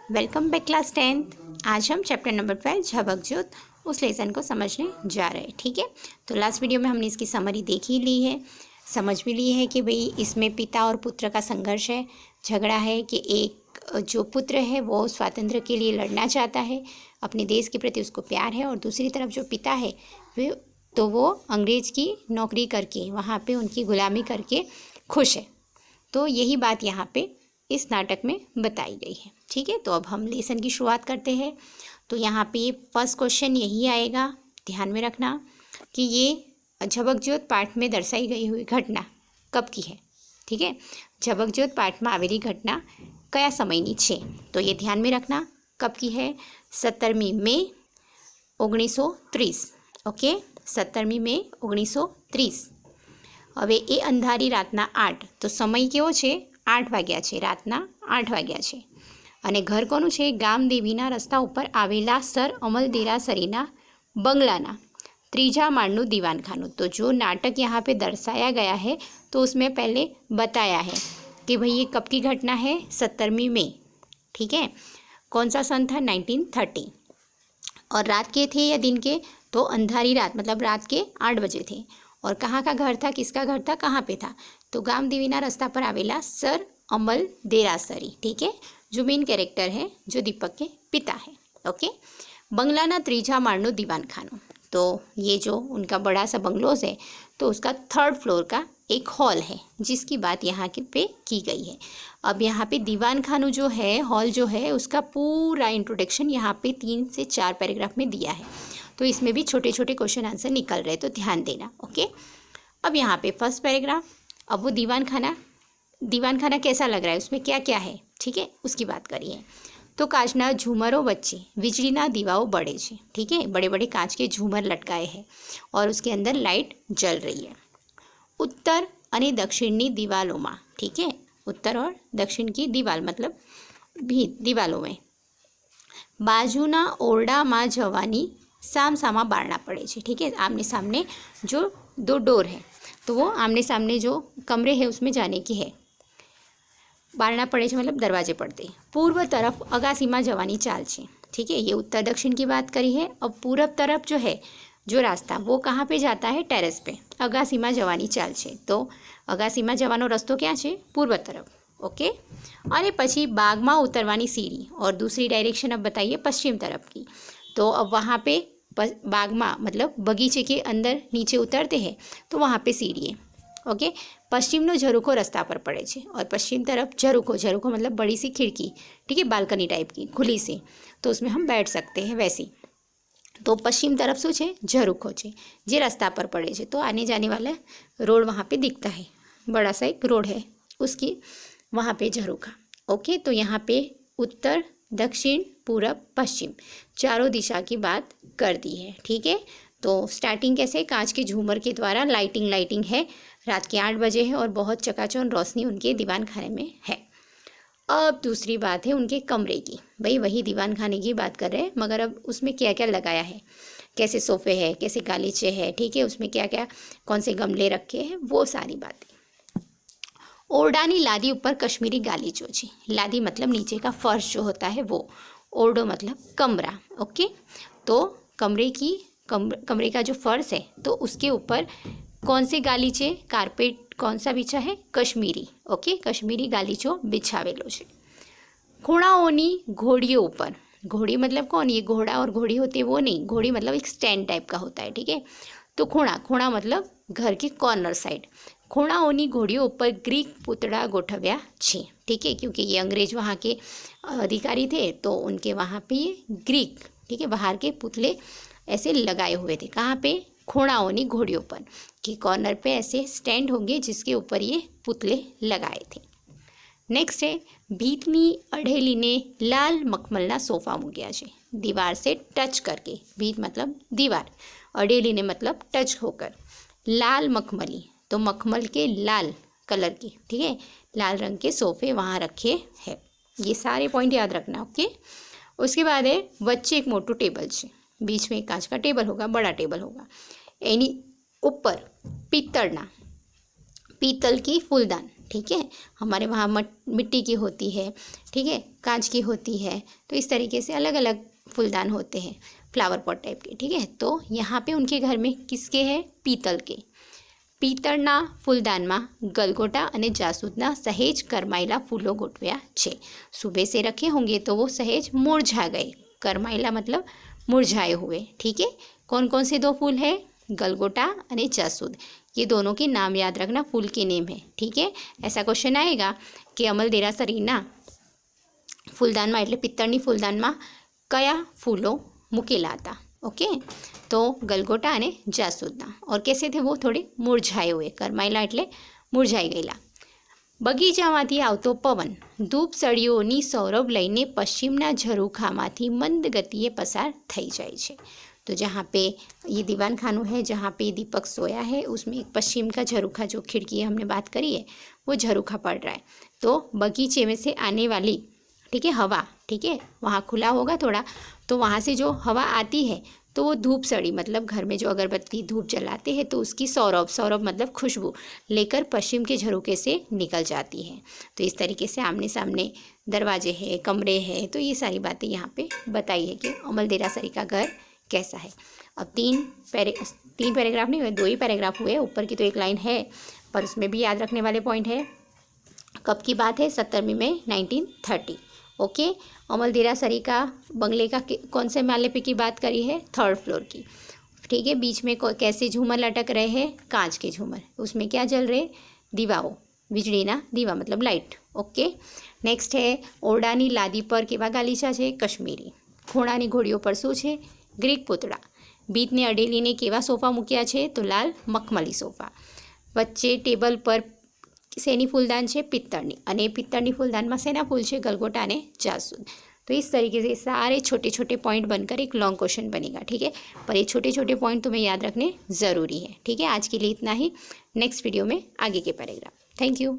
Welcome back class 10th। आज हम chapter number 12 झबक ज्योत उस लेसन को समझने जा रहे हैं। ठीक है, तो लास्ट वीडियो में हमने इसकी समरी देख ही ली है, समझ भी ली है कि भाई इसमें पिता और पुत्र का संघर्ष है, झगड़ा है कि एक जो पुत्र है वो स्वातंत्र्य के लिए लड़ना चाहता है, अपने देश के प्रति उसको प्यार है, और दूसरी तरफ जो पिता है वो अंग्रेज़ की नौकरी करके वहाँ पे उनकी गुलामी करके खुश है। तो यही बात यहाँ पे इस नाटक में बताई गई है। ठीक है, तो अब हम लेसन की शुरुआत करते हैं। तो यहाँ पे फर्स्ट क्वेश्चन यही आएगा, ध्यान में रखना कि ये झबक ज्योत पाठ में दर्शाई गई हुई घटना कब की है। ठीक है, झबक ज्योत पाठ में आवेली घटना कया समयनी छे, तो ये ध्यान में रखना कब की है। 17 मई 1930। ओके, 17 मई 1930। હવે એ અંધારી રાતના 8, તો સમય કેવો છે? 8 વાગ્યા છે, રાતના 8 વાગ્યા છે। અને ઘર કોનું છે? ગામદેવીના રસ્તા ઉપર આવેલા સર અમલ દેરાસરીના बंगलाना ત્રીજા માળનું દીવાનખાનું। तो जो नाटक यहाँ पे दर्शाया गया है तो उसमें पहले बताया है कि भाई ये कब की घटना है? 17 मई। ठीक है, कौन सा सन था? 1930। और रात के थे या दिन के? तो अंधारी रात मतलब रात के 8 बजे थे। और कहाँ का घर था, किसका घर था, कहाँ पे था? तो गामदेवीना रस्ता पर आवेला सर अमल देरासरी। ठीक है, जो मेन कैरेक्टर है, जो दीपक के पिता है। ओके, बंगलाना त्रीजा माळनु दीवानखानु। तो ये जो उनका बड़ा सा बंगलोज है तो उसका 3rd फ्लोर का एक हॉल है जिसकी बात यहाँ के पे की गई है। अब यहाँ पे दीवानखानु जो है, हॉल जो है, उसका पूरा इंट्रोडक्शन यहाँ पे 3 से 4 पैराग्राफ में दिया है। तो इसमें भी छोटे छोटे क्वेश्चन आंसर निकल रहे, तो ध्यान देना। ओके, अब यहाँ पे फर्स्ट पैराग्राफ, अब वो दीवानखाना कैसा लग रहा है, उसमें क्या क्या है, ठीक है, उसकी बात करिए। तो काचना झूमरो वच्चे वीजळीना दीवाओ बड़े छे। ठीक है, बड़े बड़े कांच के झूमर लटकाए हैं और उसके अंदर लाइट जल रही है। उत्तर अने दक्षिणनी दीवालों, ठीक है, उत्तर और दक्षिण की दीवाल मतलब भी दीवालों में बाजूना ओरडामां जवानी साम सामा बारना पड़े छे। ठीक है, आमने सामने जो 2 डोर है तो वो आमने सामने जो कमरे हैं उसमें जाने की है। बारना पड़े छे मतलब दरवाजे पड़ते। पूर्व तरफ अगासीमा जवानी चाल छे। ठीक है, ये उत्तर दक्षिण की बात करी है। अब पूरब तरफ जो है जो रास्ता वो कहाँ पे जाता है? टेरेस पे। अगासीमा जवानी चाल छे, तो अगासीमा जवानो रस्तो क्या है? पूर्व तरफ। ओके, और पछी बागमा उतरवानी सीढ़ी, और दूसरी डायरेक्शन अब बताइए पश्चिम तरफ की। तो अब वहाँ पे बागमा मतलब बगीचे के अंदर नीचे उतरते हैं तो वहाँ पे सीढ़ी है। ओके, पश्चिमनो झरूखो रस्ता पर पड़े छे, और पश्चिम तरफ झरूखो मतलब बड़ी सी खिड़की, ठीक है, बालकनी टाइप की खुली सी, तो उसमें हम बैठ सकते हैं वैसी। तो पश्चिम तरफ शू है? झरूखो है, जे रास्ता पर पड़े छे। तो आने जाने वाला रोड वहाँ पे दिखता है, बड़ा सा एक रोड है उसकी, वहाँ पे झरूखा। ओके, तो यहाँ पे उत्तर दक्षिण पूरब पश्चिम चारों दिशा की बात कर दी है। ठीक है, तो स्टार्टिंग कैसे? कांच के झूमर के द्वारा लाइटिंग है, रात के 8 बजे है और बहुत चकाचौंध रोशनी उनके दीवान खाने में है। अब दूसरी बात है उनके कमरे की। भाई वही दीवान खाने की बात कर रहे हैं, मगर अब उसमें क्या क्या लगाया है, कैसे सोफ़े है, कैसे गालीचे है, ठीक है, उसमें क्या क्या कौन से गमले रखे हैं, वो सारी बातें। ओरडानी लादी ऊपर कश्मीरी गालीचो छे। लादी मतलब नीचे का फर्श जो होता है वो, ओरडो मतलब कमरा। ओके, तो कमरे का जो फर्श है तो उसके ऊपर कौन से गालीचे, कारपेट कौन सा बिछा है? कश्मीरी। ओके, कश्मीरी गालीचो बिछावेलो छे। खूणाओनी घोड़ियों ऊपर, घोड़ी मतलब कौन? ये घोड़ा और घोड़ी होती है वो नहीं, घोड़ी मतलब एक स्टैंड टाइप का होता है। ठीक है, तो खूणा मतलब घर के कॉर्नर साइड। खूणाओनी घोड़ियों ऊपर ग्रीक पुतड़ा गोठव्या छे। ठीक है, क्योंकि ये अंग्रेज वहाँ के अधिकारी थे तो उनके वहाँ पे ये ग्रीक, ठीक है, बाहर के पुतले ऐसे लगाए हुए थे। कहाँ पे? खूणाओनी घोड़ियों पर कि कॉर्नर पे ऐसे स्टैंड होंगे जिसके ऊपर ये पुतले लगाए थे। नेक्स्ट है भीतनी अढ़ेली ने लाल मखमलना सोफा मूक्या छे। दीवार से टच करके, भीत मतलब दीवार, अढ़ेली ने मतलब टच होकर, लाल मखमली तो मखमल के लाल कलर के, ठीक है, लाल रंग के सोफ़े वहाँ रखे हैं। ये सारे पॉइंट याद रखना। ओके, उसके बाद है वच्चे एक मोटू टेबल है, बीच में एक कांच का टेबल होगा, बड़ा टेबल होगा, एनी ऊपर पीतल की फूलदान, ठीक है, हमारे वहाँ मिट्टी की होती है, ठीक है, कांच की होती है, तो इस तरीके से अलग अलग फूलदान होते हैं, फ्लावर पॉट टाइप के, ठीक है। तो यहाँ पे उनके घर में किसके हैं? पीतल के। પિત્તળના ફૂલદાનમાં गलगोटा અને जासूदना सहेज करमाइला फूलों गोठव्या छे। सुबह से रखे होंगे तो वो सहेज मुरझा गए। करमाइला मतलब मुरझाए हुए, ठीक है। कौन कौन से दो फूल है? गलगोटा અને जासूद। ये दोनों के नाम याद रखना, फूल के नेम है, ठीक है। ऐसा क्वेश्चन आएगा कि अमल देरासरीना फूलदाનમાં એટલે પિત્તળની ફૂલદાનમાં કયા ફૂલો મૂકેલા હતા? ओके, तो गलगोटा અને जासूदना। और कैसे थे वो? थोड़े मुरझाए हुए। करमाइला એટલે मुरझाई गયેલા। બગીચામાંથી આવતો પવન ધૂપ સળીઓની સૌરભ લઈને પશ્ચિમના ઝરૂખામાંથી મંદ ગતિએ પસાર થઈ જાય છે। तो जहाँ पे ये दीवान खानू है, जहाँ पे दीपक सोया है, उसमें एक पश्चिम का झरोखा, जो खिड़की हमने बात करी है, वो झरोखा पड़ रहा है। तो बगीचे में से आने वाली, ठीक है, हवा, ठीक है, वहाँ खुला होगा थोड़ा, तो वहाँ से जो हवा आती है तो वो धूप सड़ी, मतलब घर में जो अगरबत्ती धूप जलाते हैं तो उसकी सौरभ, सौरभ मतलब खुशबू लेकर पश्चिम के झरोखे से निकल जाती है। तो इस तरीके से आमने सामने दरवाजे हैं, कमरे हैं, तो ये सारी बातें यहाँ पे बताई है कि अमल देरासरी का घर कैसा है। अब तीन पैराग्राफ नहीं हुए, 2 ही पैराग्राफ हुए। ऊपर की तो एक लाइन है, पर उसमें भी याद रखने वाले पॉइंट है। कब की बात है? 17वीं मई 1930। ओके, अमल देरासरी का बंगले का कौन से माले पे की बात करी है? 3rd फ्लोर की, ठीक है। बीच में कैसे झूमर लटक रहे हैं? कांच के झूमर। उसमें क्या जल रहे? दीवाओ, વીજળીના દીવા मतलब लाइट। ओके, नेक्स्ट है ओरडानी लादी पर केवा गालीचा छे? कश्मीरी। खूणानी घोड़ीओ पर शुं छे? ग्रीक पूतळा। बीतने अडेलीने केवा सोफा मूक्या छे? तो लाल मखमली सोफा। वच्चे टेबल पर શેની ફૂલદાન છે? પિત્તળની। અને પિત્તળની ફૂલદાનમાં શેના ફૂલ છે? गलगोटा અને जासूद। तो इस तरीके से सारे छोटे छोटे पॉइंट बनकर एक लॉन्ग क्वेश्चन बनेगा, ठीक है। पर ये छोटे छोटे पॉइंट तुम्हें याद रखने ज़रूरी है, ठीक है। आज के लिए इतना ही, नेक्स्ट वीडियो में आगे के पैराग्राफ। Thank you.